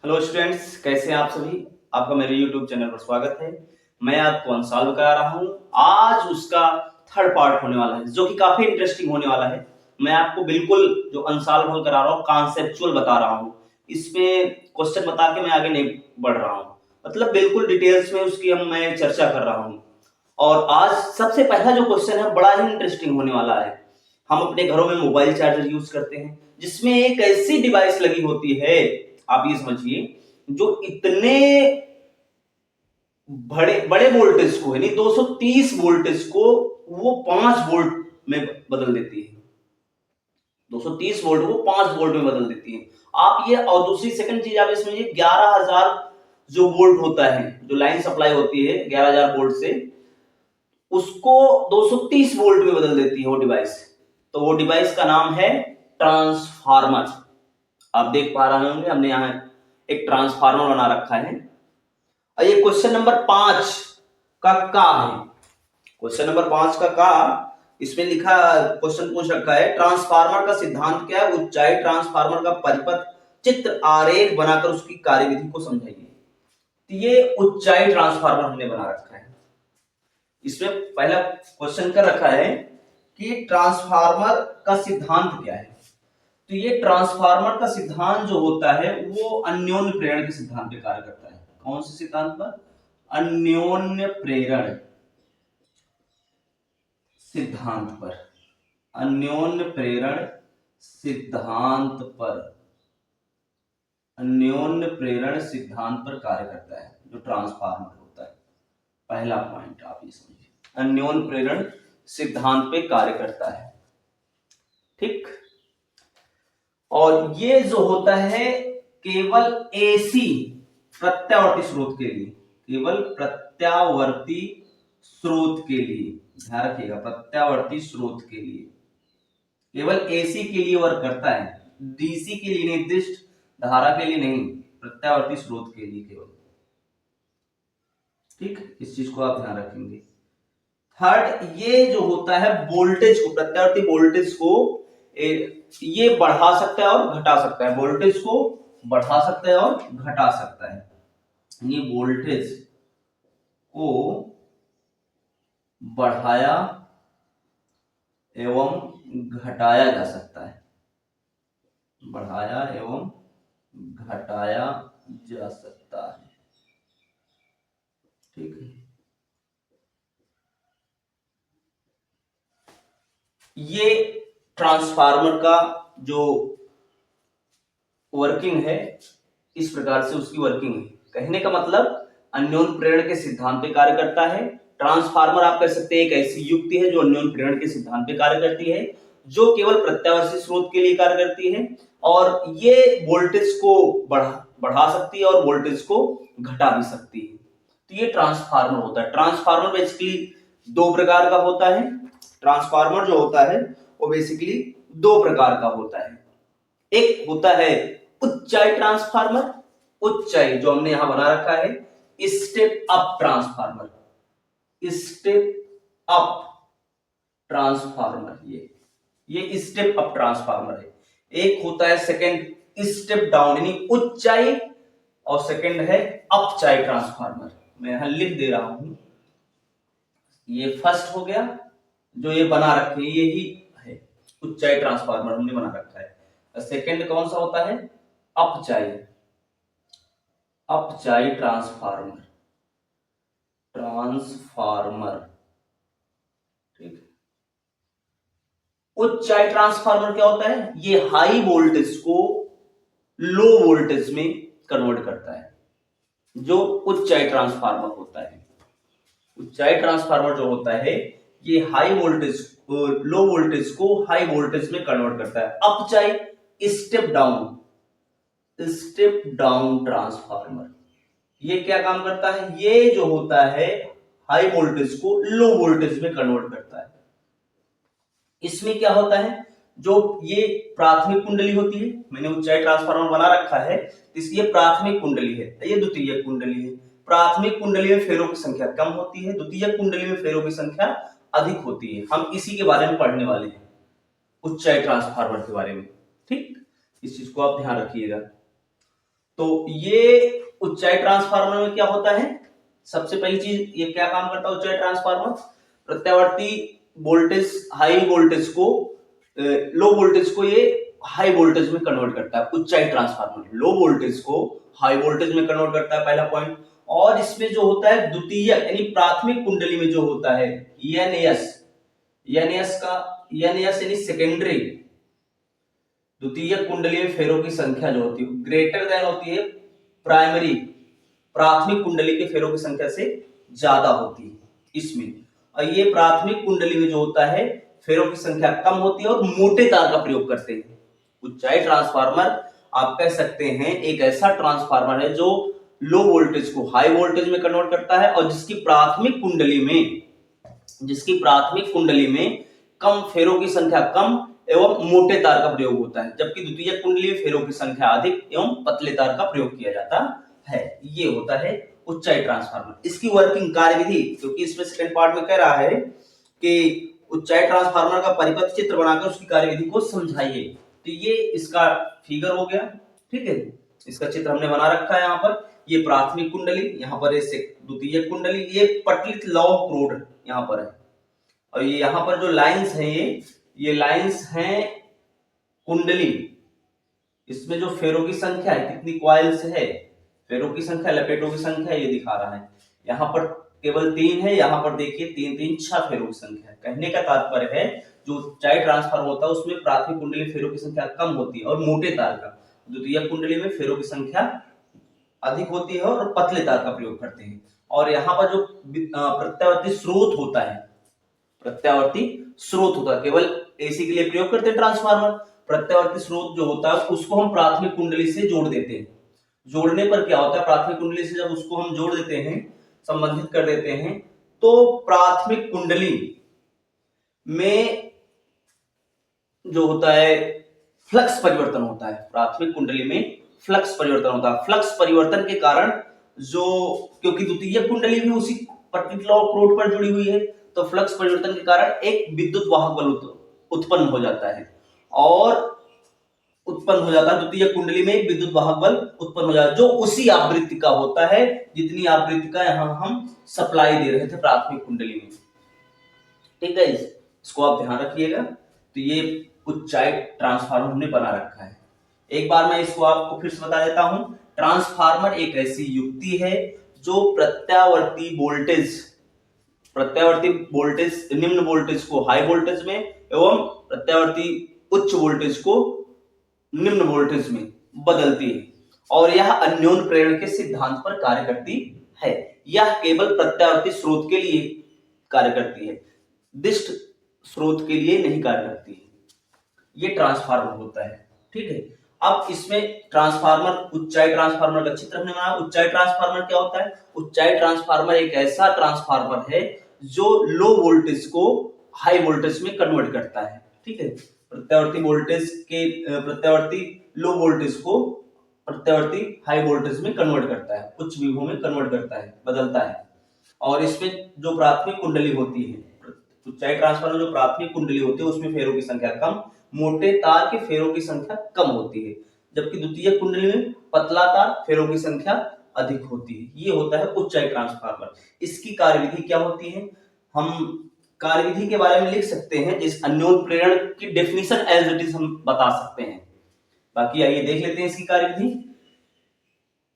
Hello students, कैसे हैं आप सभी। आपका मेरे यूट्यूब चैनल पर स्वागत है। मैं आपको अंसाल करा रहा हूं। आज उसका थर्ड पार्ट होने वाला है जो कि काफी इंटरेस्टिंग होने वाला है। मैं आपको बिल्कुल जो अंसाल भल करा रहा हूं कॉन्सेप्चुअल बता रहा हूं। इसमें क्वेश्चन बता के मैं आगे नहीं बढ़ रहा हूं, मतलब बिल्कुल डिटेल्स में उसकी मैं चर्चा कर रहा हूं। और आज सबसे पहला जो क्वेश्चन है बड़ा ही इंटरेस्टिंग होने वाला है। हम अपने घरों में मोबाइल चार्जर यूज करते हैं जिसमें एक ऐसी डिवाइस लगी होती है, आप ये समझिए, जो इतने बड़े बड़े वोल्टेज को यानी 230 वोल्टेज को वो 5 वोल्ट में बदल देती है। 230 वोल्ट को 5 वोल्ट में बदल देती है। आप ये, और दूसरी सेकंड चीज आप ये समझिए, 11,000 जो वोल्ट होता है, जो लाइन सप्लाई होती है 11,000 वोल्ट से, उसको 230 वोल्ट में बदल देती है वो डिवाइस। तो वो डिवाइस का नाम है ट्रांसफार्मर। आप देख पा रहे होंगे हमने यहाँ एक ट्रांसफार्मर बना रखा है। और ये क्वेश्चन नंबर 5 का है। क्वेश्चन नंबर 5 का इसमें लिखा, क्वेश्चन पूछ रखा है ट्रांसफार्मर का सिद्धांत क्या है, ऊंचाई ट्रांसफार्मर का परिपथ चित्र आरेख बनाकर उसकी कार्यविधि को समझाइए। तो ये ऊंचाई ट्रांसफार्मर हमने बना रखा है। इसमें पहला क्वेश्चन कर रखा है कि ट्रांसफार्मर का सिद्धांत क्या है। तो ये ट्रांसफार्मर का सिद्धांत जो होता है वो अन्योन्य प्रेरण के सिद्धांत पे कार्य करता है। कौन से सिद्धांत पर? अन्योन्य प्रेरण सिद्धांत पर। अन्योन्य प्रेरण सिद्धांत पर। अन्योन्य प्रेरण सिद्धांत पर कार्य करता है जो ट्रांसफार्मर होता है। पहला पॉइंट आप ये समझिए, अन्योन्य प्रेरण सिद्धांत पे कार्य करता है। ठीक। और ये जो होता है केवल एसी प्रत्यावर्ती स्रोत के लिए, केवल प्रत्यावर्ती स्रोत के लिए, ध्यान रखिएगा, प्रत्यावर्ती स्रोत के लिए, केवल एसी के लिए वर्क करता है, डीसी के लिए, निर्दिष्ट धारा के लिए नहीं, प्रत्यावर्ती स्रोत के लिए केवल। ठीक, इस चीज को आप ध्यान रखेंगे। थर्ड, ये जो होता है वोल्टेज को, प्रत्यावर्ती वोल्टेज को ये बढ़ा सकता है और घटा सकता है। वोल्टेज को बढ़ा सकता है और घटा सकता है। ये वोल्टेज को बढ़ाया एवं घटाया जा सकता है। बढ़ाया एवं घटाया जा सकता है। ठीक है। ये ट्रांसफार्मर का जो वर्किंग है, इस प्रकार से उसकी वर्किंग है। कहने का मतलब अन्योन्य प्रेरण के सिद्धांत पे कार्य करता है। ट्रांसफार्मर आप कह सकते हैं एक ऐसी युक्ति है जो अन्योन्य प्रेरण के सिद्धांत पे कार्य करती है, जो केवल प्रत्यावर्ती स्रोत के लिए कार्य करती है, और ये वोल्टेज को बढ़ा सकती है और वोल्टेज को घटा भी सकती है। तो ये ट्रांसफार्मर होता है। ट्रांसफार्मर बेसिकली दो प्रकार का होता है। ट्रांसफार्मर जो होता है वो बेसिकली दो प्रकार का होता है। एक होता है उच्चाई ट्रांसफार्मर, उच्चाई जो हमने यहां बना रखा है, step up transformer, step up transformer, ये स्टेप अप ट्रांसफार्मर है। एक होता है सेकंड स्टेप डाउन यानी उच्चाई, और सेकंड है अपचाई ट्रांसफार्मर। मैं यहां लिख दे रहा हूं, ये फर्स्ट हो गया जो ये बना रखे, यही है उच्चाई ट्रांसफार्मर हमने बना रखा है। सेकंड कौन सा होता है? अपचाई, अपचाई ट्रांसफार्मर, ट्रांसफार्मर। ठीक। उच्चाई ट्रांसफार्मर क्या होता है? ये हाई वोल्टेज को लो वोल्टेज में कन्वर्ट करता है, जो उच्चाई ट्रांसफार्मर होता है। उच्चाई ट्रांसफार्मर जो होता है ये हाई वोल्टेज, लो वोल्टेज को हाई वोल्टेज में कन्वर्ट करता है। अपचाई step down, step down transformer, ये क्या काम करता है? ये जो होता है हाई वोल्टेज को लो वोल्टेज में कन्वर्ट करता है। इसमें क्या होता है, जो ये प्राथमिक कुंडली होती है, मैंने ऊंचाई ट्रांसफार्मर बना रखा है, इसकी ये प्राथमिक कुंडली है, ये द्वितीयक कुंडली है। प्राथमिक कुंडली में फेरों की संख्या कम होती है, द्वितीयक कुंडली में फेरों की संख्या अधिक होती है। हम इसी के बारे में पढ़ने वाले हैं, ऊंचाई ट्रांसफार्मर के बारे में। ठीक, इस चीज को आप ध्यान रखिएगा। तो ये ऊंचाई ट्रांसफार्मर में क्या होता है, सबसे पहली चीज ये क्या काम करता है ऊंचाई ट्रांसफार्मर, प्रत्यावर्ती वोल्टेज हाई वोल्टेज को लो वोल्टेज को ये हाई वोल्टेज में कन्वर्ट करता है। ऊंचाई ट्रांसफार्मर लो वोल्टेज को हाई वोल्टेज में कन्वर्ट करता है, पहला पॉइंट। और इसमें जो होता है द्वितीय यानी प्राथमिक कुंडली में जो होता है एनएस, एनएस का एनएस यानी सेकेंडरी, द्वितीय कुंडली में फेरों की संख्या जो होती है ग्रेटर देन होती है प्राइमरी, प्राथमिक कुंडली के फेरों की संख्या से ज्यादा होती है इसमें। और ये प्राथमिक कुंडली में जो होता है फेरों की संख्या कम होती है और मोटे तार का प्रयोग करते हैं। ऊंचाई ट्रांसफार्मर आप कह सकते हैं एक ऐसा ट्रांसफार्मर है जो लो वोल्टेज को हाई वोल्टेज में कन्वर्ट करता है और जिसकी प्राथमिक कुंडली में कम फेरों की संख्या कम एवं मोटे तार का प्रयोग होता है, जबकि द्वितीय कुंडली में फेरों की संख्या अधिक एवं पतले तार का प्रयोग किया जाता है। ये होता है ऊंचाई ट्रांसफार्मर। इसकी वर्किंग कार्यविधि, क्योंकि इसमें सेकंड पार्ट में कह रहा है कि ऊंचाई ट्रांसफार्मर का परिपथ चित्र बनाकर उसकी कार्यविधि को समझाइए, तो ये इसका फिगर हो गया, ठीक है। इसका चित्र हमने बना रखा है यहाँ पर, ये प्राथमिक कुंडली, यहाँ पर द्वितीय कुंडली, ये पटलित लौह क्रोड यहाँ पर है। और ये यहाँ पर जो लाइंस है ये लाइंस हैं कुंडली, इसमें जो फेरों की संख्या है कितनी क्वाइल्स है, फेरों की संख्या लपेटों की संख्या ये दिखा रहा है। यहाँ पर केवल 3 है, यहाँ पर देखिए 3 3 6 फेरों की संख्या। कहने का तात्पर्य है जो ऊंचाई ट्रांसफार्मर होता है उसमें प्राथमिक कुंडली फेरों की संख्या कम होती है और मोटे तार का, द्वितीय कुंडली में फेरों की संख्या अधिक होती है और पतले तार का प्रयोग करते हैं। और यहाँ पर जो प्रत्यावर्ती स्रोत होता है, प्रत्यावर्ती स्रोत होता है, केवल एसी के लिए प्रयोग करते हैं ट्रांसफार्मर। प्रत्यावर्ती स्रोत जो होता है उसको हम प्राथमिक कुंडली से जोड़ देते हैं। जोड़ने पर क्या होता है, प्राथमिक कुंडली से जब उसको हम जोड़ देते हैं, संबंधित कर देते हैं, तो प्राथमिक कुंडली में जो होता है फ्लक्स परिवर्तन होता है, प्राथमिक कुंडली में फ्लक्स परिवर्तन होता है। फ्लक्स परिवर्तन के कारण जो, क्योंकि द्वितीय कुंडली भी उसी पर्टिकुलर क्रोड पर जुड़ी हुई है, तो फ्लक्स परिवर्तन के कारण एक विद्युत वाहक बल उत्पन्न हो जाता है और उत्पन्न हो जाता है द्वितीय कुंडली में एक विद्युत वाहक बल उत्पन्न हो जाता है जो उसी आवृत्ति का होता है जितनी आवृत्ति का यहां हम सप्लाई दे रहे थे प्राथमिक कुंडली में, ठीक है। इसको आप ध्यान रखिएगा। तो ये ऊंचाई ट्रांसफार्मर हमने बना रखा है। एक बार मैं इसको आपको फिर से बता देता हूं। ट्रांसफार्मर एक ऐसी युक्ति है जो प्रत्यावर्ती वोल्टेज निम्न वोल्टेज को हाई वोल्टेज में एवं प्रत्यावर्ती उच्च वोल्टेज को निम्न वोल्टेज में बदलती है और यह अन्योन्य प्रेरण के सिद्धांत पर कार्य करती है। यह केवल प्रत्यावर्ती स्रोत के लिए कार्य करती है, दिष्ट स्रोत के लिए नहीं कार्य करती है। ये ट्रांसफार्मर होता है, ठीक है। अब इसमें ट्रांसफार्मर, ऊंचाई ट्रांसफार्मर का चित्र हमने बनाया। ऊंचाई ट्रांसफार्मर क्या होता है? ऊंचाई ट्रांसफार्मर एक ऐसा ट्रांसफार्मर है जो लो वोल्टेज को हाई वोल्टेज में कन्वर्ट करता है, ठीक है। प्रत्यावर्ती लो वोल्टेज को प्रत्यावर्ती हाई वोल्टेज में कन्वर्ट करता है, उच्च विभव में कन्वर्ट करता है, बदलता है। और इसमें जो प्राथमिक कुंडली होती है, ऊंचाई ट्रांसफार्मर जो प्राथमिक कुंडली होती है उसमें फेरों की संख्या कम, मोटे तार के फेरों की संख्या कम होती है, जबकि द्वितीय कुंडली में पतला तार फेरों की संख्या अधिक होती है। ये होता है ऊंचाई ट्रांसफार्मर। इसकी कार्यविधि क्या होती है? हम कार्यविधि के बारे में लिख सकते हैं, जिस अन्योन्य प्रेरण की डेफिनेशन एज इट इज हम बता सकते हैं। बाकी आइए देख लेते हैं इसकी कार्यविधि।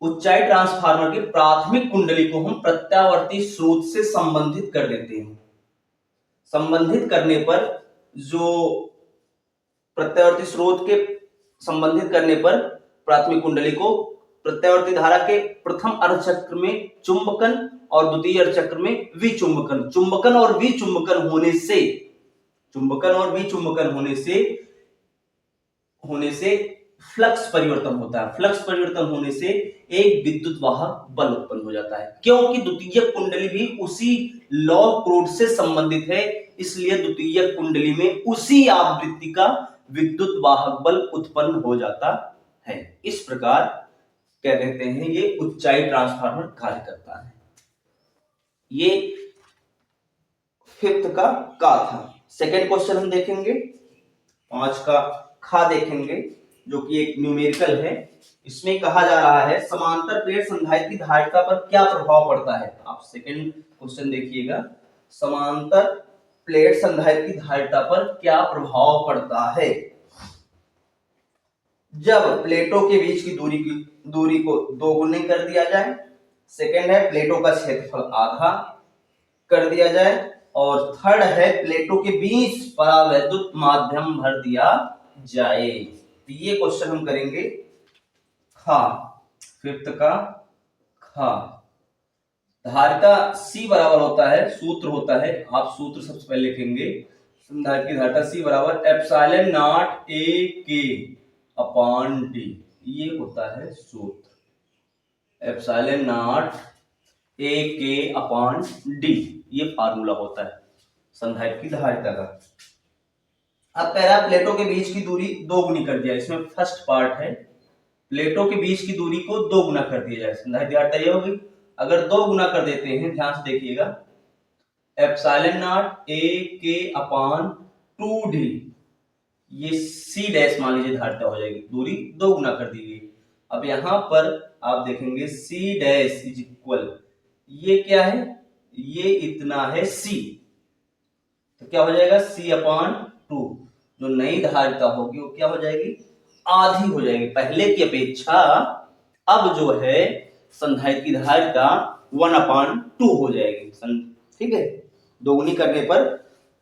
ऊंचाई ट्रांसफार्मर के प्राथमिक कुंडली को हम प्रत्यावर्ती स्रोत से संबंधित कर देते हैं। संबंधित करने पर जो प्रत्यावर्ती स्रोत के संबंधित करने पर प्राथमिक कुंडली को प्रत्यावर्ती धारा के प्रथम अर्धचक्र में चुंबकन और द्वितीय अर्धचक्र में विचुंबकन, चुंबकन और विचुंबकन होने से फ्लक्स परिवर्तन होता है। फ्लक्स परिवर्तन होने से एक विद्युत वाहक बल उत्पन्न हो जाता है। क्योंकि द्वितीय कुंडली भी उसी लौह क्रोड से संबंधित है, इसलिए द्वितीय कुंडली में उसी आवृत्ति का विद्युत वाहक बल उत्पन्न हो जाता है। इस प्रकार क्या कहते हैं, ये ऊंचाई ट्रांसफार्मर कार्य करता है। ये 5th का था। सेकेंड क्वेश्चन हम देखेंगे, 5 का खा देखेंगे। जो कि एक न्यूमेरिकल है। इसमें कहा जा रहा है समांतर प्लेट संधारित्र की धारिता पर क्या प्रभाव पड़ता है। आप सेकंड क्वेश्चन देखिएगा, समांतर प्लेट संधारित्र की धारिता पर क्या प्रभाव पड़ता है जब प्लेटों के बीच की दूरी को दोगुनी कर दिया जाए। सेकंड है प्लेटों का क्षेत्रफल आधा कर दिया जाए, और थर्ड है प्लेटों के बीच परावैद्युत माध्यम भर दिया जाए। तो ये क्वेश्चन हम करेंगे खा, फिफ्थ का खा। धारिता C बराबर होता है, सूत्र होता है, आप सूत्र सबसे पहले लिखेंगे। संधारित्र की धारिता C बराबर epsilon not A K upon D, ये होता है सूत्र। Epsilon not A K upon D, ये फार्मूला होता है संधारित्र की धारिता का। अब कह रहा है प्लेटों के बीच की दूरी दो गुनी कर दिया। इसमें फर्स्ट पार्ट है प्लेटों के बीच की दूरी को दो गुना कर दिया जाए, संधारित्र की धारिता ये होगी। अगर दो गुना कर देते हैं, ध्यान से देखिएगा, epsilon not A K upon 2D, ये C डैश मान लीजिए धारिता हो जाएगी, दूरी दो गुना कर दी गई। अब यहां पर आप देखेंगे C डैश इज इक्वल, ये क्या है, ये इतना है C, तो क्या हो जाएगा C अपॉन 2। जो नई धारिता होगी वो क्या हो जाएगी, आधी हो जाएगी। पहले की अपेक्षा अब जो है संधारित्र की धारिता 1/2 हो जाएगी। ठीक है, दोगुनी करने पर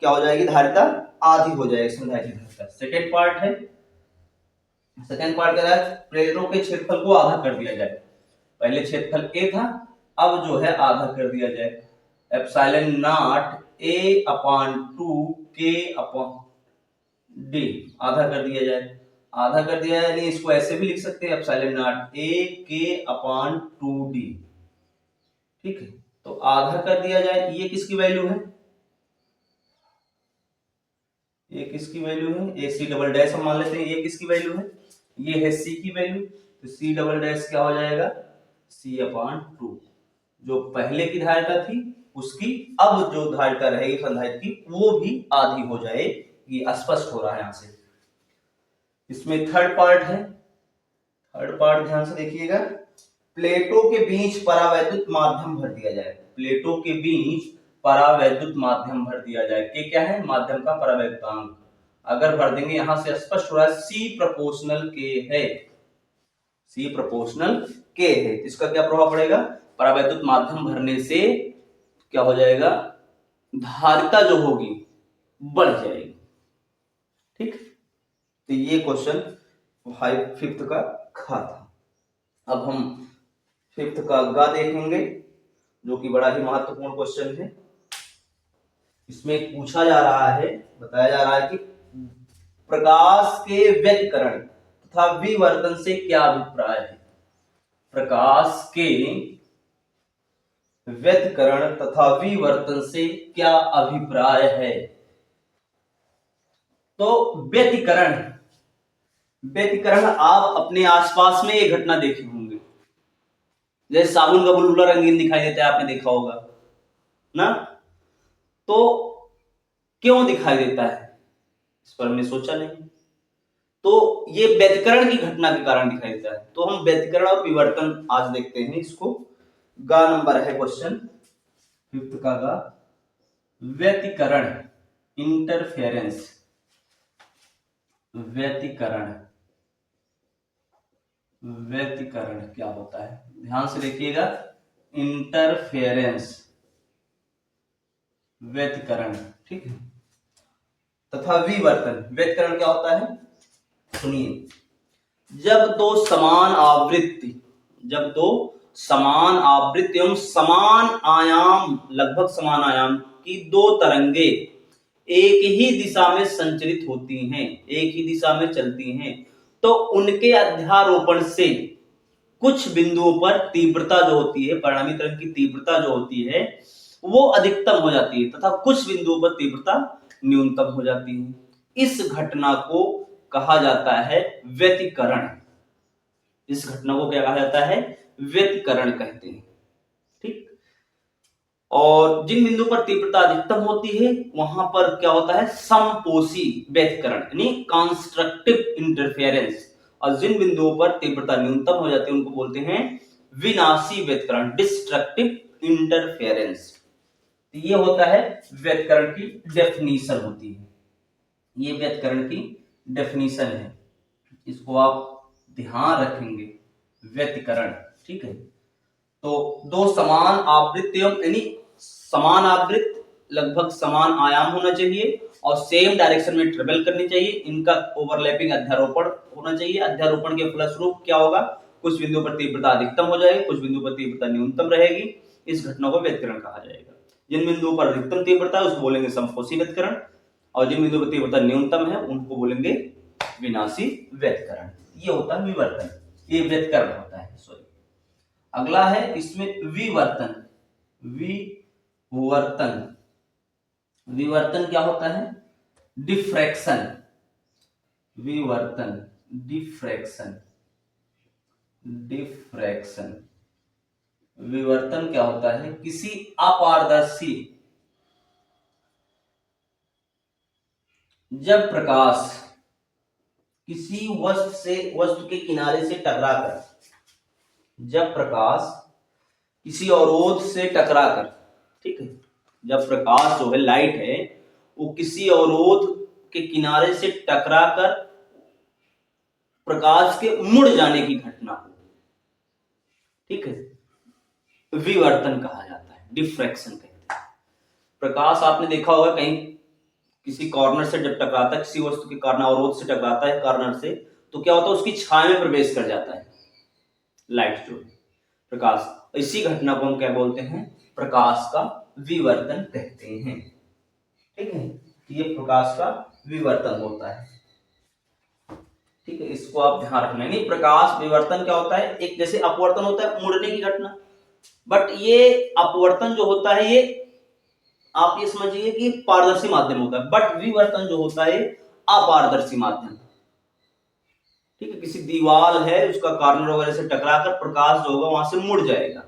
क्या हो जाएगी, धारिता आधी हो जाएगी संधारित्र की धारिता। सेकेंड पार्ट है, सेकेंड पार्ट कह रहा है प्लेटों के क्षेत्रफल को आधा कर दिया जाए। पहले क्षेत्रफल A था, अब जो है आधा कर दिया जाए। Epsilon not A upon 2 K upon D, आधा कर दिया जाए। आधा कर दिया जाए, नहीं इसको ऐसे भी लिख सकते हैं, epsilon not A K upon 2D। ठीक है, तो आधा कर दिया जाए। ये किसकी वैल्यू है, ये किसकी वैल्यू है, ए सी डबल डैश हम मान लेते हैं। ये किसकी वैल्यू है, ये है C की वैल्यू, तो C डबल डैश क्या हो जाएगा, C अपॉन 2। जो पहले की धारिता थी उसकी अब जो धारिता रहेगी संधारित्र की, वो भी आधी हो जाए। ये स्पष्ट हो रहा है यहां से। इसमें थर्ड पार्ट है, थर्ड पार्ट ध्यान से देखिएगा, प्लेटों के बीच परावैद्युत माध्यम भर दिया जाए। प्लेटों के बीच परावैद्युत माध्यम भर दिया जाए, कि क्या है, माध्यम का परावैद्युतांक। अगर भर देंगे, यहां से स्पष्ट हो रहा है C प्रोपोर्शनल K है, C प्रोपोर्शनल K है। इसका क्या प्रभाव पड़ेगा, परावैद्युत माध्यम भरने से क्या हो जाएगा, धारिता जो होगी बढ़ जाएगी। ठीक, तो ये क्वेश्चन फिफ्थ का खा था। अब हम फिफ्थ का गा देखेंगे, जो कि बड़ा ही महत्वपूर्ण क्वेश्चन है। इसमें पूछा जा रहा है, बताया जा रहा है कि प्रकाश के व्यतिकरण तथा विवर्तन से क्या अभिप्राय है। प्रकाश के व्यतिकरण तथा विवर्तन से क्या अभिप्राय है। तो व्यतिकरण, व्यतिकरण आप अपने आसपास में ये घटना देखे होंगे, जैसे साबुन का बुलबुला रंगीन दिखाई देता है, आपने देखा होगा ना। तो क्यों दिखाई देता है, इस पर हमने सोचा नहीं। तो ये व्यतिकरण की घटना के कारण दिखाई देता है। तो हम व्यतिकरण और विवर्तन आज देखते हैं इसको। गा नंबर है क्वेश्चन फिफ्थ का गा, व्यतिकरण, इंटरफेरेंस। व्यतिकरण, व्यतिकरण क्या होता है, ध्यान से देखिएगा। इंटरफेरेंस, व्यतिकरण, ठीक है, तथा विवर्तन। व्यतिकरण क्या होता है, सुनिए, जब दो समान आवृत्ति, जब दो समान आवृत्ति एवं समान आयाम, लगभग समान आयाम की दो तरंगे एक ही दिशा में संचरित होती हैं, एक ही दिशा में चलती हैं, तो उनके अध्यारोपण से कुछ बिंदुओं पर तीव्रता जो होती है, परिणामी तरंग की तीव्रता जो होती है, वो अधिकतम हो जाती है तथा कुछ बिंदुओं पर तीव्रता न्यूनतम हो जाती है। इस घटना को कहा जाता है व्यतिकरण। इस घटना को क्या कहा जाता है, व्यतिकरण कहते हैं। ठीक, और जिन बिंदु पर तीव्रता अधिकतम होती है वहां पर क्या होता है, समपोषी व्यतिकरण, यानी कंस्ट्रक्टिव इंटरफेरेंस। और जिन बिंदुओं पर तीव्रता न्यूनतम हो जाती है उनको बोलते हैं विनाशी व्यतिकरण, डिस्ट्रक्टिव इंटरफेरेंस। ये होता है व्यतिकरण की डेफिनीशन होती है, ये व्यतिकरण की डेफिनीशन है, इसको आप ध्यान रखेंगे, व्यतिकरण। ठीक है, तो दो समान आवृत्त यानी समान आवृत्त लगभग समान आयाम होना चाहिए और सेम डायरेक्शन में ट्रेवल करनी चाहिए, इनका ओवरलैपिंग अध्यारोपण होना चाहिए। अध्यारोपण के फलस्वरूप क्या होगा, कुछ बिंदु पर तीव्रता अधिकतम हो जाएगी, कुछ बिंदु पर तीव्रता न्यूनतम रहेगी, इस घटना को व्यतिकरण कहा जाएगा। जिन बिंदुओं पर अधिकतम तीव्रता है उसको बोलेंगे समकोशी व्यतिकरण, और जिन बिंदु पर तीव्रता न्यूनतम है उनको बोलेंगे विनाशी व्यतिकरण। ये होता है विवर्तन, ये व्यतिकरण होता है। सॉरी, अगला है इसमें विवर्तन। विवर्तन, विवर्तन क्या होता है, डिफ्रैक्शन। विवर्तन, डिफ्रैक्शन, डिफ्रैक्शन। विवर्तन क्या होता है, किसी अपारदर्शी, जब प्रकाश किसी वस्तु के किनारे से टकराकर, जब प्रकाश किसी अवरोध से टकराकर, ठीक है, जब प्रकाश जो है लाइट है वो किसी अवरोध के किनारे से टकराकर प्रकाश के मुड़ जाने की घटना को, ठीक है, विवर्तन कहा जाता है, डिफ्रैक्शन कहते हैं। प्रकाश आपने देखा होगा कहीं किसी कॉर्नर से जब टकराता है, किसी वस्तु के कारण अवरोध से टकराता है कॉर्नर से, तो क्या होता है, उसकी छाया में प्रवेश कर जाता है लाइट जो प्रकाश। इसी घटना को हम क्या बोलते हैं, प्रकाश का विवर्तन कहते हैं। ठीक है, ये प्रकाश का विवर्तन होता है। ठीक है, इसको आप ध्यान रखना। नहीं, प्रकाश विवर्तन क्या होता है, एक जैसे अपवर्तन होता है मुड़ने की घटना, बट ये अपवर्तन जो होता है ये आप ये समझिए कि पारदर्शी माध्यम होता है, बट विवर्तन जो होता है अपारदर्शी माध्यम। ठीक है, किसी दीवार है उसका कॉर्नर वगैरह से टकराकर प्रकाश जो होगा वहां से मुड़ जाएगा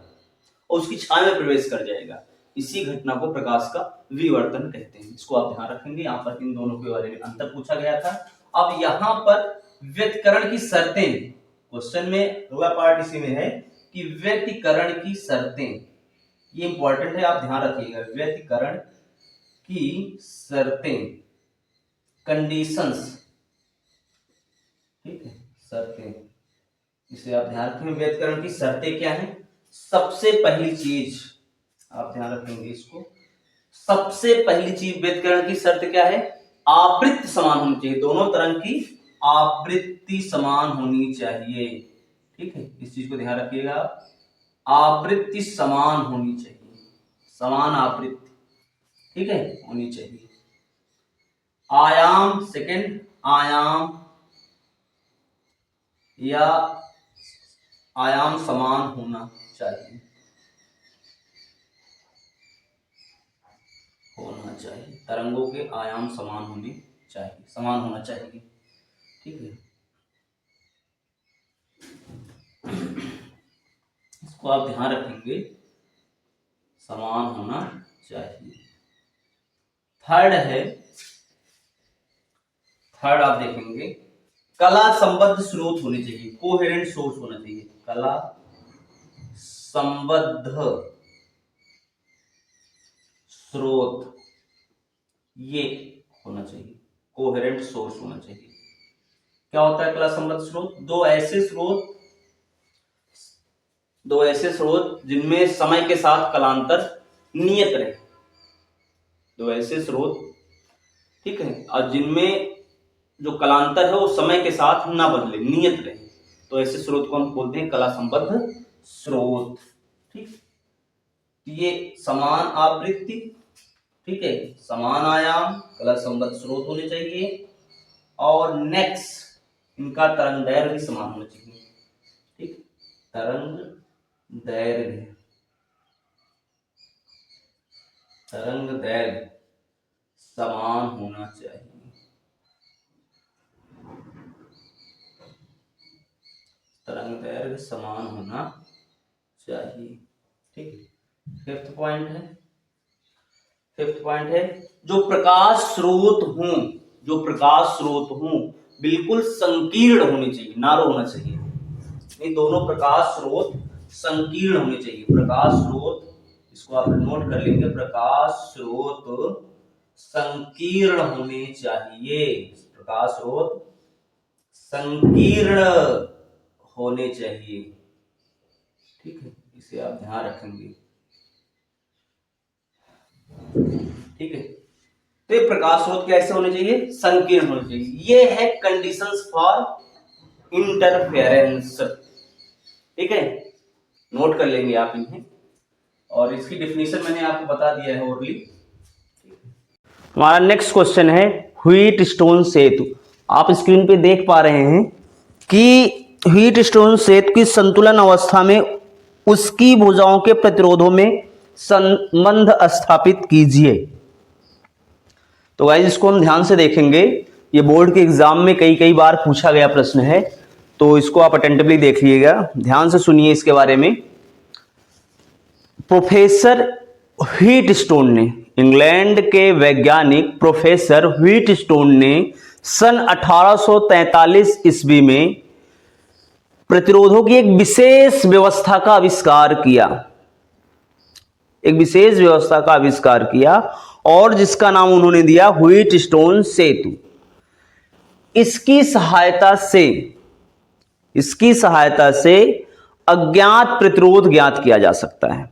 और उसकी छाया में प्रवेश कर जाएगा, इसी घटना को प्रकाश का विवर्तन कहते हैं। इसको आप ध्यान रखेंगे, यहाँ पर इन दोनों के बारे में अंतर पूछा गया था। अब यहाँ पर व्यतिकरण की शर्तें, क्वेश्चन में अगला पार्ट इसी में है कि व्यतिकरण की शर्तें, ये इंपॉर्टेंट है, आप ध्यान रखिएगा। व्यतिकरण की शर्तें, कंडीशंस, ठीक है, शर्तें, इसे आप ध्यान रखेंगे। व्यतिकरण की शर्तें क्या है, सबसे पहली चीज आप ध्यान रखेंगे इसको, सबसे पहली चीज व्यतिकरण की शर्त क्या है, आवृत्ति समान होनी चाहिए, दोनों तरंग की आवृत्ति समान होनी चाहिए। ठीक है, इस चीज को ध्यान रखिएगा, आवृत्ति समान होनी चाहिए, समान आवृत्ति, ठीक है, होनी चाहिए। आयाम, सेकंड, आयाम या आयाम समान होना चाहिए, होना चाहिए, तरंगों के आयाम समान होने चाहिए, समान होना चाहिए। ठीक है, इसको आप ध्यान रखेंगे, समान होना चाहिए। थर्ड है, थर्ड आप देखेंगे, कला संबद्ध स्रोत होने चाहिए, कोहेरेंट सोर्स होना चाहिए, कला संबद्ध स्रोत ये होना चाहिए, कोहेरेंट सोर्स होना चाहिए। क्या होता है कला संबद्ध स्रोत, दो ऐसे स्रोत जिनमें समय के साथ कलांतर नियत रहे, दो ऐसे स्रोत, ठीक है, और जिनमें जो कलांतर है वो समय के साथ ना बदले, नियत रहे, तो ऐसे स्रोत को हम बोलते हैं कला संबद्ध स्रोत। ठीक, ये समान आवृत्ति, ठीक है, समान आयाम, कला संबद्ध स्रोत होने चाहिए, और नेक्स्ट इनका तरंग दैर्घ्य भी समान होना चाहिए। ठीक, तरंग दैर्घ्य, तरंग दैर्घ्य समान होना चाहिए, तरंग दैर्घ्य समान होना चाहिए। ठीक, फिफ्थ पॉइंट है, फिफ्थ पॉइंट है जो प्रकाश स्रोत हूं, जो प्रकाश स्रोत हूं बिल्कुल संकीर्ण होनी चाहिए, नारो होना चाहिए। ये दोनों प्रकाश स्रोत संकीर्ण होने चाहिए। प्रकाश स्रोत, इसको आप नोट कर लेंगे, प्रकाश स्रोत संकीर्ण होने चाहिए। प्रकाश स्रोत संकीर्ण होने चाहिए, ठीक है, इसे आप ध्यान रखेंगे, ठीक है। तो ये प्रकाश स्रोत कैसे होने चाहिए? संकीर्ण होने चाहिए। ये है कंडीशंस फॉर इंटरफेरेंस, ठीक है, नोट कर लेंगे आप इन्हें, और इसकी डेफिनेशन मैंने आपको बता दिया है ओरली। हमारा नेक्स्ट क्वेश्चन है व्हीट स्टोन सेतु। आप स्क्रीन पे देख पा रहे हैं कि व्हीट स्टोन सेतु की संतुलन अवस्था में उसकी भुजाओं के प्रतिरोधों में संबंध स्थापित कीजिए। तो गाइस इसको हम ध्यान से देखेंगे, ये बोर्ड के एग्जाम में कई कई बार पूछा गया प्रश्न है, तो इसको आप अटेंटिवली देखिएगा, ध्यान से सुनिए इसके बारे में। प्रोफेसर व्हीट स्टोन ने, इंग्लैंड के वैज्ञानिक प्रोफेसर व्हीट स्टोन ने सन 1843 ईस्वी में प्रतिरोधों की एक विशेष व्यवस्था का आविष्कार किया, एक विशेष व्यवस्था का आविष्कार किया, और जिसका नाम उन्होंने दिया व्हीट स्टोन सेतु। इसकी सहायता से अज्ञात प्रतिरोध ज्ञात किया जा सकता है,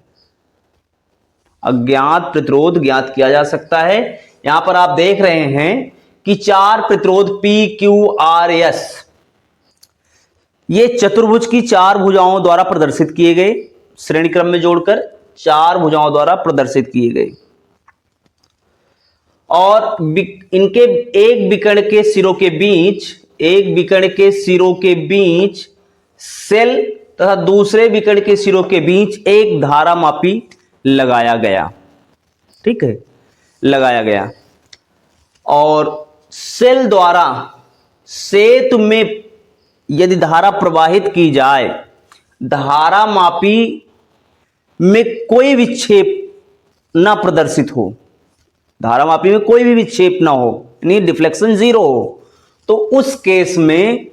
अज्ञात प्रतिरोध ज्ञात किया जा सकता है। यहां पर आप देख रहे हैं कि 4 प्रतिरोध P, Q, R, S ये चतुर्भुज की 4 भुजाओं द्वारा प्रदर्शित किए गए, श्रेणी क्रम में जोड़कर 4 भुजाओं द्वारा प्रदर्शित किए गए, और इनके एक विकर्ण के सिरों के बीच, एक विकर्ण के सिरों के बीच सेल तथा दूसरे विकर्ण के सिरों के बीच एक धारामापी लगाया गया, ठीक है, लगाया गया, और सेल द्वारा सेतु में यदि धारा प्रवाहित की जाए, धारामापी में कोई विक्षेप ना प्रदर्शित हो, धारामापी में कोई भी विक्षेप ना हो, यानी डिफ्लेक्शन 0 हो, तो उस केस में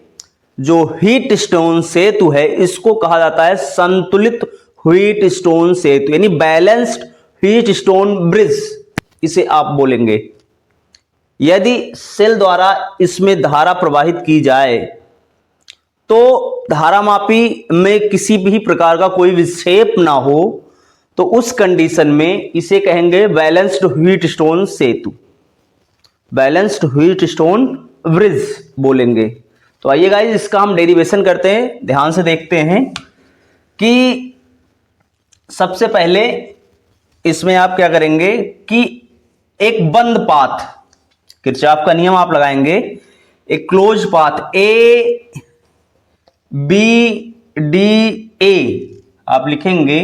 जो व्हीट स्टोन सेतु है इसको कहा जाता है संतुलित व्हीट स्टोन सेतु, यानी बैलेंस्ड व्हीट स्टोन ब्रिज, इसे आप बोलेंगे। यदि सेल द्वारा इसमें धारा प्रवाहित की जाए तो धारामापी में किसी भी प्रकार का कोई विक्षेप ना हो, तो उस कंडीशन में इसे कहेंगे बैलेंस्ड व्हीट स्टोन सेतु, बैलेंस्ड व्हीट स्टोन ब्रिज बोलेंगे। तो आइए गाइस इसका हम डेरिवेशन करते हैं, ध्यान से देखते हैं कि सबसे पहले इसमें आप क्या करेंगे कि एक बंद पाथ, किरचॉफ का नियम आप लगाएंगे, एक close path A B D A आप लिखेंगे,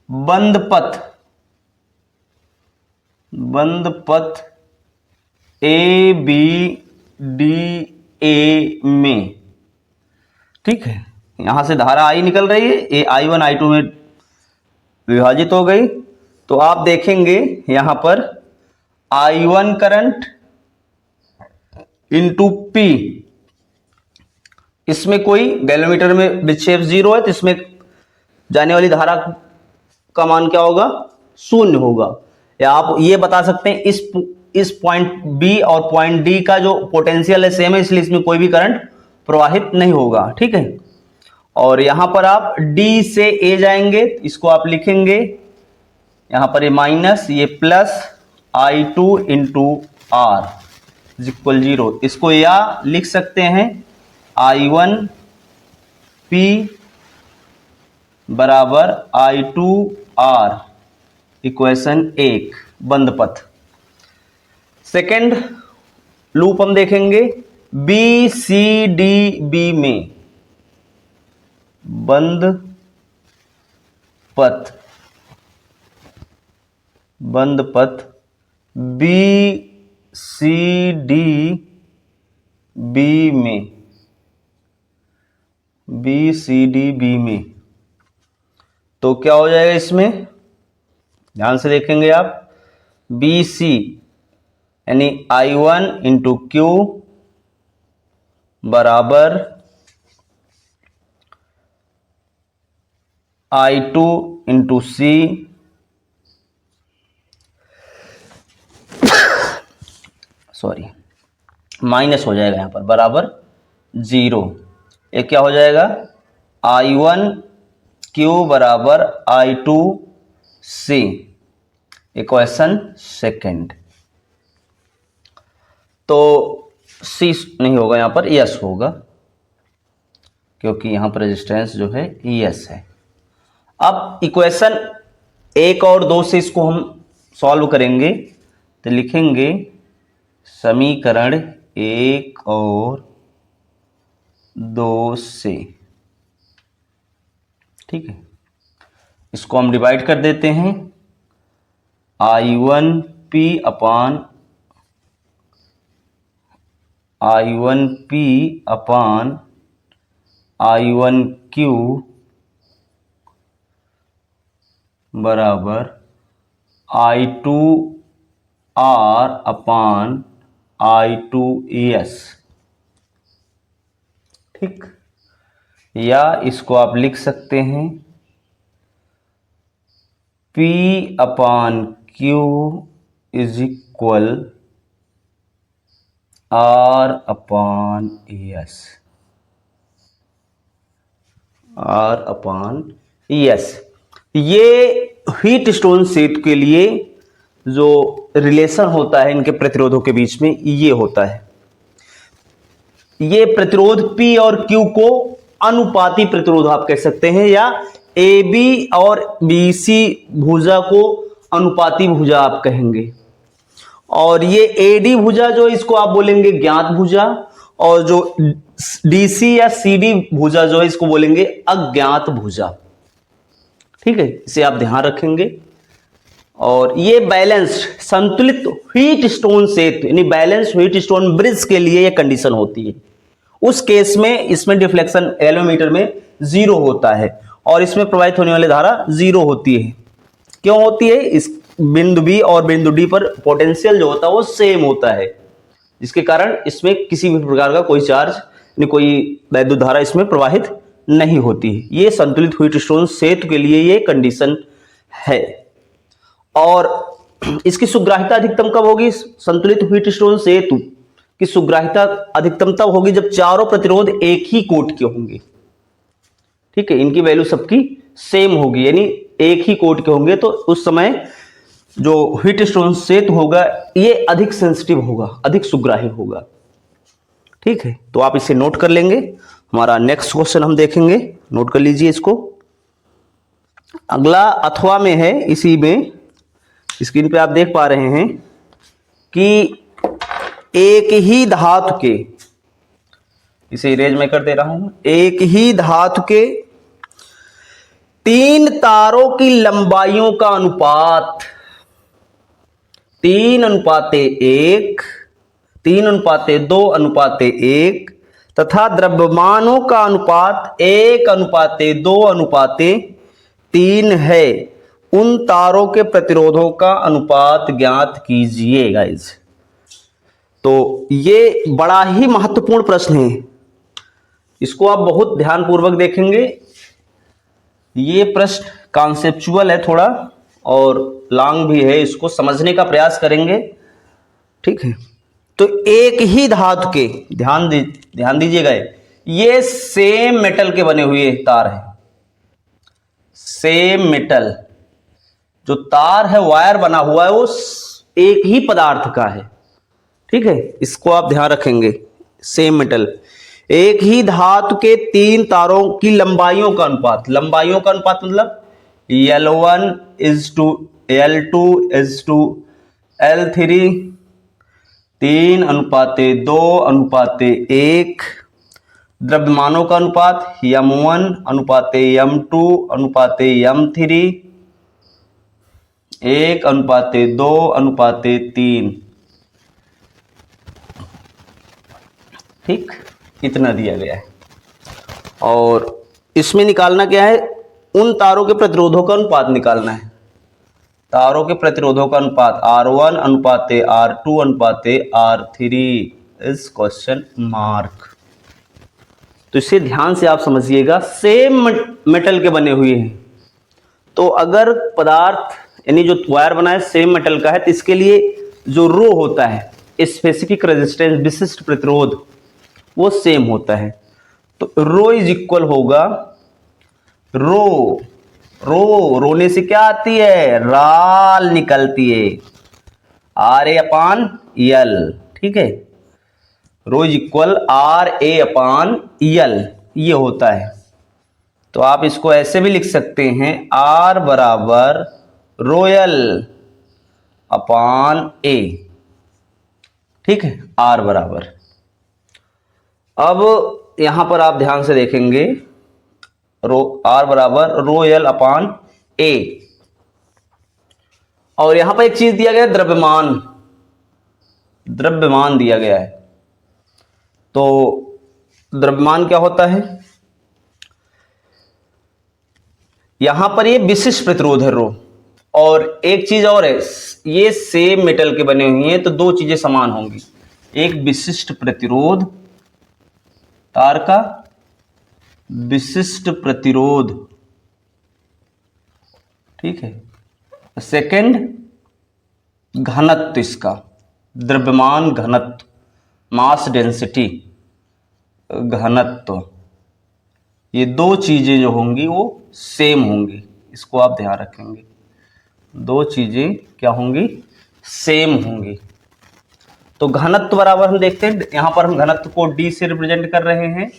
बंद पथ, बंद पथ ए बी डी ए में, ठीक है। यहां से धारा आई निकल रही है, ये I1 I2 में विभाजित हो गई, तो आप देखेंगे यहां पर I1 करंट इंटू P, इसमें कोई गैलोमीटर में विक्षेप 0 है, तो इसमें जाने वाली धारा का मान क्या होगा? 0 होगा। या आप ये बता सकते हैं इस पॉइंट बी और पॉइंट डी का जो पोटेंशियल है सेम है, इसलिए इसमें कोई भी करंट प्रवाहित नहीं होगा, ठीक है। और यहां पर आप डी से ए जाएंगे, इसको आप लिखेंगे यहां पर ये माइनस, ये plus I2 into R is equal 0, इसको या लिख सकते हैं I1 P बराबर I2 R, इक्वेशन 1, बंद पथ। सेकेंड लूप हम देखेंगे बी सी डी बी में, बंद पथ, बंद पथ बी सी डी बी में, बी सी डी बी में, तो क्या हो जाएगा इसमें? ध्यान से देखेंगे आप, बी सी यानी I1 इंटू क्यू बराबर I2 इंटू सी सॉरी माइनस हो जाएगा यहाँ पर बराबर 0। ये क्या हो जाएगा I1 क्यू बराबर I2 सी। Equation second. तो सी नहीं होगा यहाँ पर, यस होगा, क्योंकि यहाँ पर रेजिस्टेंस जो है यस है। अब इक्वेशन 1 और 2 से इसको हम सॉल्व करेंगे तो लिखेंगे समीकरण 1 और 2 से, ठीक है। इसको हम डिवाइड कर देते हैं I1P अपान I1Q बराबर I2R अपान I2S, ठीक। या इसको आप लिख सकते हैं P upon Q is equal R upon ES, R upon ES। ये हीट स्टोन शीट के लिए जो रिलेशन होता है इनके प्रतिरोधों के बीच में ये होता है। ये प्रतिरोध P और Q को अनुपाती प्रतिरोध आप कह सकते हैं, या AB और BC भुजा को अनुपाती भुजा आप कहेंगे। और ये AD भुजा जो इसको आप बोलेंगे ज्ञात भुजा, और जो DC या CD भुजा जो है इसको बोलेंगे अज्ञात भुजा, ठीक है। इसे आप ध्यान रखेंगे। और ये बैलेंस्ड संतुलित हीट स्टोन सेट यानी बैलेंस्ड हीट स्टोन ब्रिज के लिए ये कंडीशन होती है। उस केस में इसमें डिफ्लेक्शन एलोमीटर में 0 होता है और इसमें प्रवाहित होने वाली धारा 0 होती है। क्यों होती है? इस बिंदु बी और बिंदु डी पर पोटेंशियल जो होता है वो सेम होता है, जिसके कारण इसमें किसी भी प्रकार का कोई चार्ज यानी कोई वैद्युत धारा इसमें प्रवाहित नहीं होती है। ये संतुलित हीट स्टोन सेतु के लिए ये कंडीशन है। और इसकी सुग्राहिता अधिकतम कब होगी? संतुलित हीट स्टोन सेतु की सुग्राहिता अधिकतम तब होगी जब चारों प्रतिरोध एक ही कोट के होंगे, ठीक है। इनकी वैल्यू सबकी सेम होगी यानी एक ही कोट के होंगे, तो उस समय जो हीट स्टोन सेतु होगा ये अधिक सेंसिटिव होगा, अधिक सुग्राही होगा, ठीक है। तो आप इसे नोट कर लेंगे। हमारा नेक्स्ट क्वेश्चन हम देखेंगे, नोट कर लीजिए इसको। अगला अथवा में है, इसी में स्क्रीन पे आप देख पा रहे हैं कि एक ही धातु के, इसे इरेज में कर दे रहा हूं, एक ही धातु के 3 तारों की लंबाइयों का अनुपात 3:1, 3:2:1 तथा द्रव्यमानों का अनुपात 1:2:3 है। उन तारों के प्रतिरोधों का अनुपात ज्ञात कीजिए गाइस। तो ये बड़ा ही महत्वपूर्ण प्रश्न है, इसको आप बहुत ध्यानपूर्वक देखेंगे। ये प्रश्न कॉन्सेप्चुअल है थोड़ा और लॉन्ग भी है, इसको समझने का प्रयास करेंगे, ठीक है। तो एक ही धातु के, ध्यान दीजिएगा, ये सेम मेटल के बने हुए तार हैं। सेम मेटल जो तार है, वायर बना हुआ है, वो एक ही पदार्थ का है, ठीक है। इसको आप ध्यान रखेंगे। सेम मेटल, एक ही धातु के 3 तारों की लंबाइयों का अनुपात, लंबाइयों का अनुपात मतलब L1 is to L2 is to L3 3:2:1। द्रव्यमानों का अनुपात M1:M2:M3 1:2:3, ठीक, इतना दिया गया है। और इसमें निकालना क्या है? उन तारों के प्रतिरोधों का अनुपात निकालना है। तारों के प्रतिरोधों का अनुपात R1:R2:R3 इज क्वेश्चन मार्क, तो इसे ध्यान से आप समझिएगा, सेम मेटल के बने हुए हैं। तो अगर पदार्थ यानी जो वायर बना है सेम मेटल का है, तो इसके लिए जो रो होता है, स्पेसिफिक रेजिस्टेंस, विशिष्ट प्रतिरोध, वो सेम होता है। तो रो इज इक्वल होगा, रो रो रोने से क्या आती है, राल निकलती है, RA/L, ठीक है। रो इज इक्वल RA/L, ये होता है। तो आप इसको ऐसे भी लिख सकते हैं, R बराबर रोयल अपॉन A, ठीक है, R बराबर। अब यहां पर आप ध्यान से देखेंगे, R बराबर रोयल अपॉन A, और यहां पर एक चीज दिया गया है, द्रव्यमान, द्रव्यमान दिया गया है। तो द्रव्यमान क्या होता है, यहां पर ये विशिष्ट प्रतिरोध है रो, और एक चीज और है, ये सेम मेटल के बने हुए हैं, तो दो चीजें समान होंगी, एक विशिष्ट प्रतिरोध, तार का विशिष्ट प्रतिरोध, ठीक है, सेकंड घनत्व, इसका द्रव्यमान घनत्व, मास डेंसिटी घनत्व, ये दो चीजें जो होंगी वो सेम होंगी, इसको आप ध्यान रखेंगे, दो चीजें क्या होंगी, सेम होंगी। तो घनत्व बराबर हम देखते हैं, यहां पर हम घनत्व को D से रिप्रेजेंट कर रहे हैं,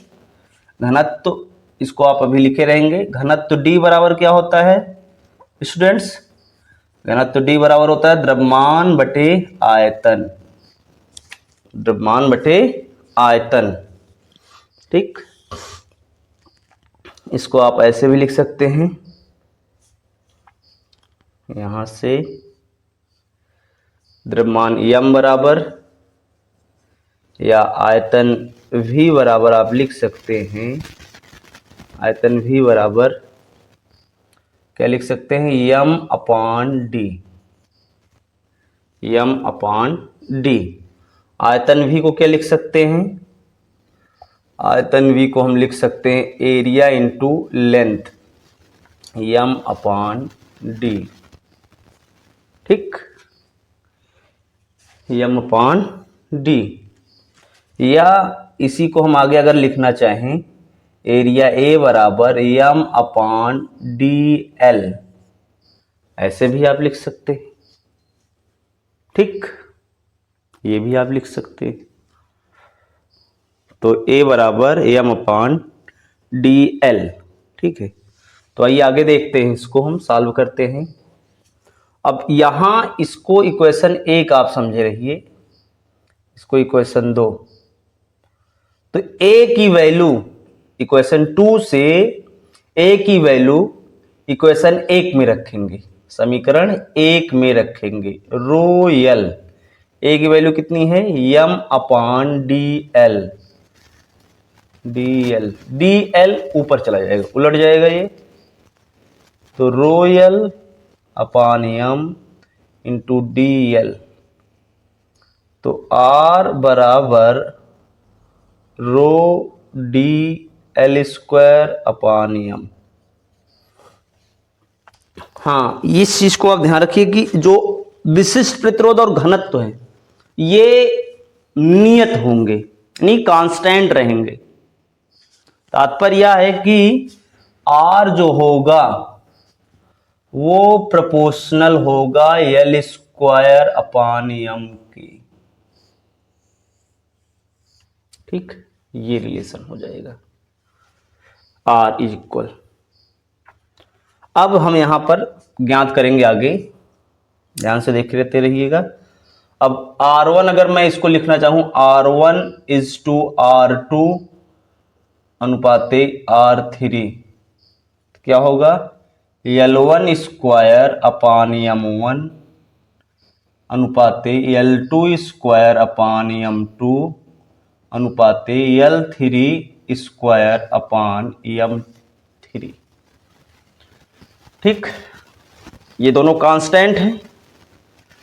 घनत्व इसको आप अभी लिखे रहेंगे, घनत्व D बराबर क्या होता है स्टूडेंट्स, घनत्व D बराबर होता है द्रव्यमान बटे आयतन, द्रव्यमान बटे आयतन, ठीक। इसको आप ऐसे भी लिख सकते हैं, यहां से द्रव्यमान m बराबर या आयतन V बराबर आप लिख सकते हैं, आयतन V बराबर क्या लिख सकते हैं, m/d, m/d। आयतन V को क्या लिख सकते हैं, आयतन V को हम लिख सकते हैं एरिया इंटू लेंथ, m/d, ठीक, m/d। या इसी को हम आगे अगर लिखना चाहें, एरिया A बराबर m/dl, ऐसे भी आप लिख सकते हैं, ठीक, ये भी आप लिख सकते हैं। तो A बराबर m/dl, ठीक है। तो आइए आगे देखते हैं, इसको हम सॉल्व करते हैं। अब यहां इसको इक्वेशन 1 आप समझे रहिए, इसको इक्वेशन 2, तो A की वैल्यू इक्वेशन 2 से A की वैल्यू इक्वेशन 1 में रखेंगे, समीकरण 1 में रखेंगे, रोयल A की वैल्यू कितनी है, m/dl, dl ऊपर चला जाएगा, उलट जाएगा ये, तो royal upon m into dl, तो R बराबर रो dl² अपॉन m। हाँ, इस चीज को आप ध्यान रखिए कि जो विशिष्ट प्रतिरोध और घनत्व है ये नियत होंगे, यानी कांस्टेंट रहेंगे। तात्पर्य यह है कि R जो होगा वो प्रोपोर्शनल होगा L² अपॉन m की, ठीक, ये रिलेशन हो जाएगा, R इज इक्वल। अब हम यहां पर ज्ञात करेंगे आगे, ध्यान से देख लेते रहिएगा। अब R1 अगर मैं इसको लिखना चाहूं, R1 is to R2 अनुपाते R3, क्या होगा, L1² upon m1 अनुपाते L2² upon m2 अनुपाते L3² upon m3, ठीक। ये दोनों कांस्टेंट हैं,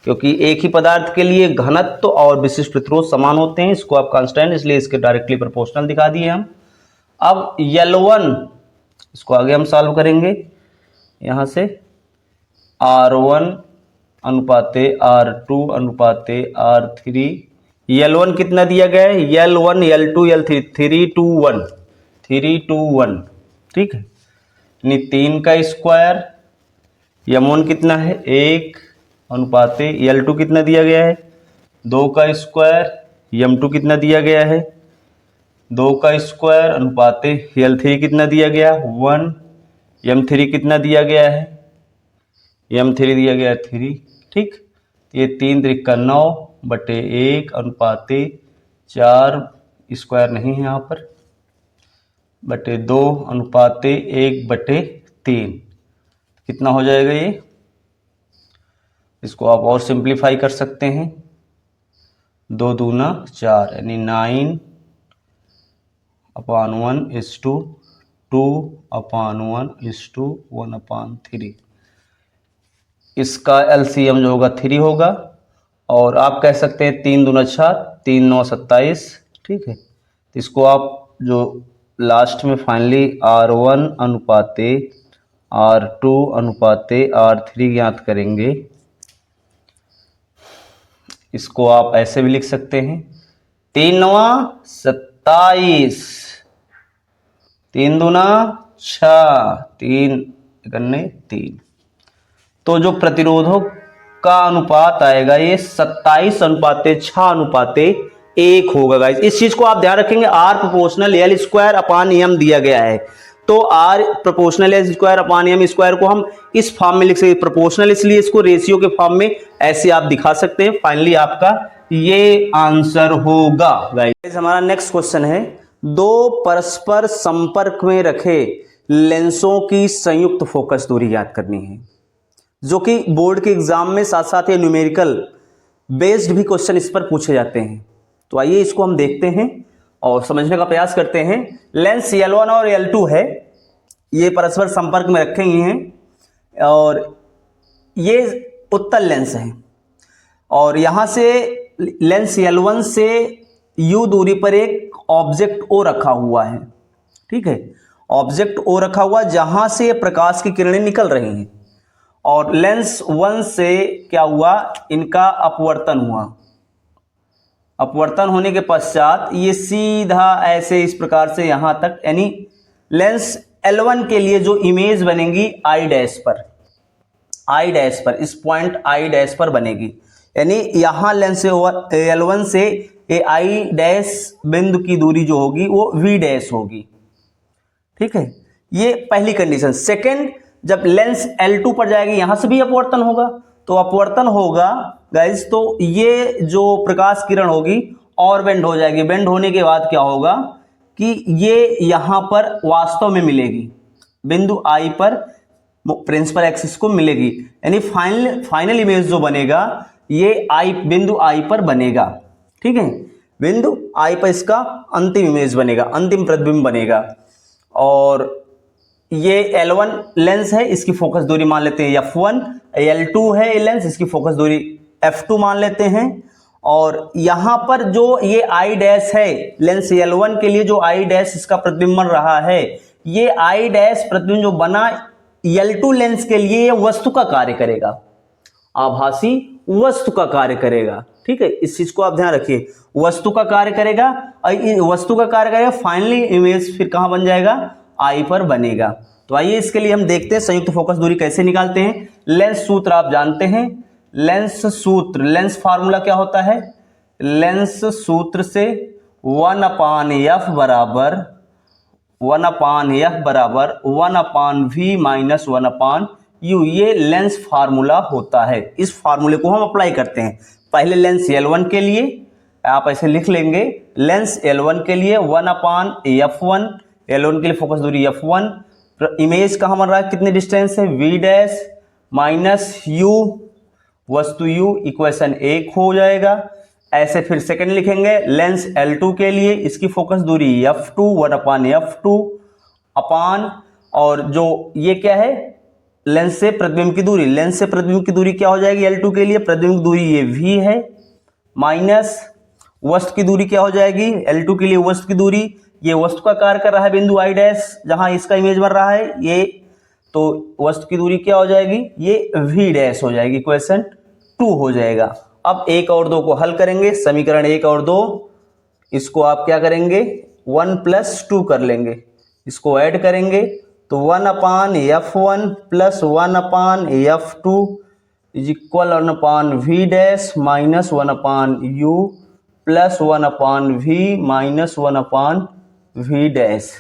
क्योंकि एक ही पदार्थ के लिए घनत्व और विशिष्ट प्रतिरोध समान होते हैं, इसको आप कांस्टेंट, इसलिए इसके डायरेक्टली प्रोपोर्शनल दिखा दिए हम। अब L1 इसको आगे हम सॉल्व करेंगे, यहाँ से R1 अनुपाते R2 अनुपाते R3, L1 कितना दिया गया है, L1 L2 L3 3 2 1 3 2 1, ठीक है, यानी 3 का स्क्वायर, M1 कितना है 1 अनुपाते L2 कितना दिया गया है 2 का स्क्वायर, M2 कितना दिया गया है 2 का स्क्वायर अनुपाते L3 कितना दिया गया 1, M3 कितना दिया गया है, M3 दिया गया 3, ठीक। ये 3 त्रिका 9 बटे 1 अनुपाते 4 स्क्वायर नहीं है यहाँ पर, बटे 2 अनुपाते 1 बटे 3, कितना हो जाएगा ये, इसको आप और सिंप्लीफाई कर सकते हैं, 2 दूना 4 यानी 9/1 2/1 इसका LCM जो होगा 3 होगा, और आप कह सकते हैं 3 दूना 6 3 9 27, ठीक है। तो इसको आप जो लास्ट में फाइनली R1 अनुपाते R2 अनुपाते R3 ज्ञात करेंगे, इसको आप ऐसे भी लिख सकते हैं 3 9 27 3 दूना 6 3 3, तो जो प्रतिरोधों का अनुपात आएगा ये 27 अनुपाते 6 अनुपाते 1 होगा गाइस। इस चीज को आप ध्यान रखेंगे, R proportional L square upon M दिया गया है, तो R proportional L square upon M square को हम इस फॉर्म में लिख सकते हैं, प्रोपोर्शनल इसलिए इसको रेशियो के फॉर्म में ऐसे आप दिखा सकते हैं। फाइनली आपका ये आंसर होगा गाइस। हमारा नेक्स्ट क्वेश्चन है, दो परस्पर संपर्क में रखे लेंसों की संयुक्त फोकस दूरी ज्ञात करनी है, जो कि बोर्ड के एग्जाम में साथ साथ ये न्यूमेरिकल बेस्ड भी क्वेश्चन इस पर पूछे जाते हैं। तो आइए इसको हम देखते हैं और समझने का प्रयास करते हैं। लेंस L1 और L2 है, ये परस्पर संपर्क में रखे हुए हैं और ये उत्तल लेंस है, और यहां से लेंस L1 से U दूरी पर एक ऑब्जेक्ट O रखा हुआ है, ठीक है, ऑब्जेक्ट O रखा हुआ जहां से प्रकाश की किरणें निकल रही हैं, और लेंस 1 से क्या हुआ, इनका अपवर्तन हुआ, अपवर्तन होने के पश्चात ये सीधा ऐसे इस प्रकार से यहां तक, यानी लेंस L1 के लिए जो इमेज बनेगी I डैश पर इस पॉइंट I डैश पर बनेगी, यानी यहां लेंस L1 से I डैश बिंदु की दूरी जो होगी वो V डैश होगी, ठीक है, ये पहली कंडीशन। सेकंड, जब लेंस L2 पर जाएगी यहां से भी अपवर्तन होगा, तो अपवर्तन होगा गाइस, तो ये जो प्रकाश किरण होगी और बेंड हो जाएगी, बेंड होने के बाद क्या होगा कि ये यहां पर वास्तव में मिलेगी, बिंदु I पर प्रिंसिपल एक्सिस को मिलेगी, यानी फाइनल इमेज जो बनेगा ये बिंदु I पर बनेगा, ठीक है, बिंदु I पर इसका अंतिम इमेज बनेगा, अंतिम प्रतिबिंब बनेगा। और ये L1 लेंस है, इसकी फोकस दूरी मान लेते हैं F1, L2 है लेंस, इसकी फोकस दूरी F2 मान लेते हैं, और यहां पर जो ये I डैश है लेंस L1 के लिए, जो I डैश इसका प्रतिबिंब बन रहा है, ये I डैश प्रतिबिंब जो बना L2 लेंस के लिए ये वस्तु का कार्य करेगा, आभासी वस्तु का कार्य करेगा, ठीक है, इस चीज को आप ध्यान रखिए, वस्तु का कार्य करेगा, और वस्तु का कार्य करेगा, फाइनली इमेज फिर कहां बन जाएगा, I पर बनेगा। तो आइए इसके लिए हम देखते हैं संयुक्त फोकस दूरी कैसे निकालते हैं। लेंस सूत्र आप जानते हैं, लेंस सूत्र, लेंस फार्मूला क्या होता है, लेंस सूत्र से 1/f बराबर 1/v माइनस 1/u, ये लेंस फार्मूला होता है। इस फार्मूले को हम अप्लाई करते हैं पहले लेंस L1 के लिए, आप ऐसे लिख लेंगे, लेंस L1 के लिए 1/f1, L1 के लिए फोकस दूरी F1, इमेज कहां बन रहा है, कितनी डिस्टेंस है, V डैश माइनस U, वस्तु U, इक्वेशन 1 हो जाएगा। ऐसे फिर सेकंड लिखेंगे, लेंस L2 के लिए इसकी फोकस दूरी F2, 1/f2 अपान, और जो ये क्या है, लेंस से प्रतिबिंब की दूरी, लेंस से प्रतिबिंब की दूरी क्या हो जाएगी L2 के लिए, प्रतिबिंब की दूरी ये V है, माइनस वस्तु की दूरी क्या हो जाएगी L2 के लिए, वस्तु की दूरी ये वस्तु का कार्य कर रहा है बिंदु आई डैश, जहां इसका इमेज बन रहा है ये, तो वस्तु की दूरी क्या हो जाएगी, ये वी डैश हो जाएगी, इक्वेशन 2 हो जाएगा। अब 1 और 2 को हल करेंगे, समीकरण 1 और 2, इसको आप क्या करेंगे 1 + 2 कर लेंगे, इसको ऐड करेंगे तो 1/F1 + 1/F2 is equal 1/V dash minus 1/U plus 1/V minus 1/V dash.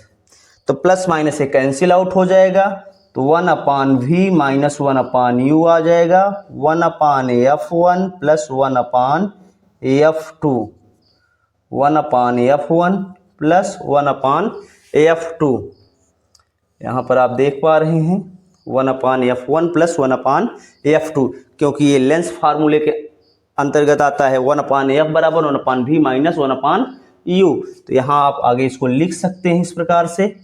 तो प्लस माइनस से कैंसिल आउट हो जाएगा, तो 1/V माइनस 1/U आ जाएगा, 1/F1 plus 1/F2, 1/F1 plus 1/F2। यहाँ पर आप देख पा रहे हैं 1/F1 प्लस 1/F2, क्योंकि ये लेंस फार्मूले के अंतर्गत आता है 1/F बराबर 1/V माइनस 1/U। तो यहाँ आप आगे इसको लिख सकते हैं इस प्रकार से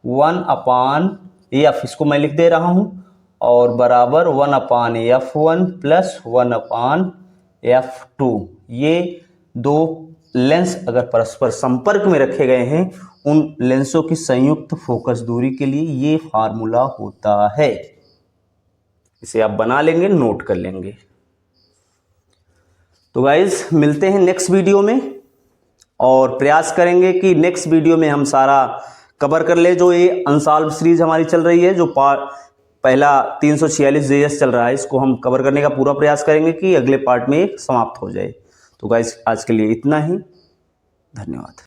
1/F, इसको मैं लिख दे रहा हूँ, और बराबर 1/F1 प्लस 1/F2। ये दो लेंस अगर परस्पर संपर्क में रखे गए हैं, उन लेंसों की संयुक्त फोकस दूरी के लिए ये फार्मूला होता है। इसे आप बना लेंगे, नोट कर लेंगे। तो गाइज मिलते हैं नेक्स्ट वीडियो में, और प्रयास करेंगे कि नेक्स्ट वीडियो में हम सारा कवर कर ले। जो ये अनसॉल्व सीरीज हमारी चल रही है, जो पहला 346 JS चल रहा है, इसको हम कवर करने का पूरा प्रयास करेंगे कि अगले पार्ट में समाप्त हो जाए। तो गाइज आज के लिए इतना ही, धन्यवाद।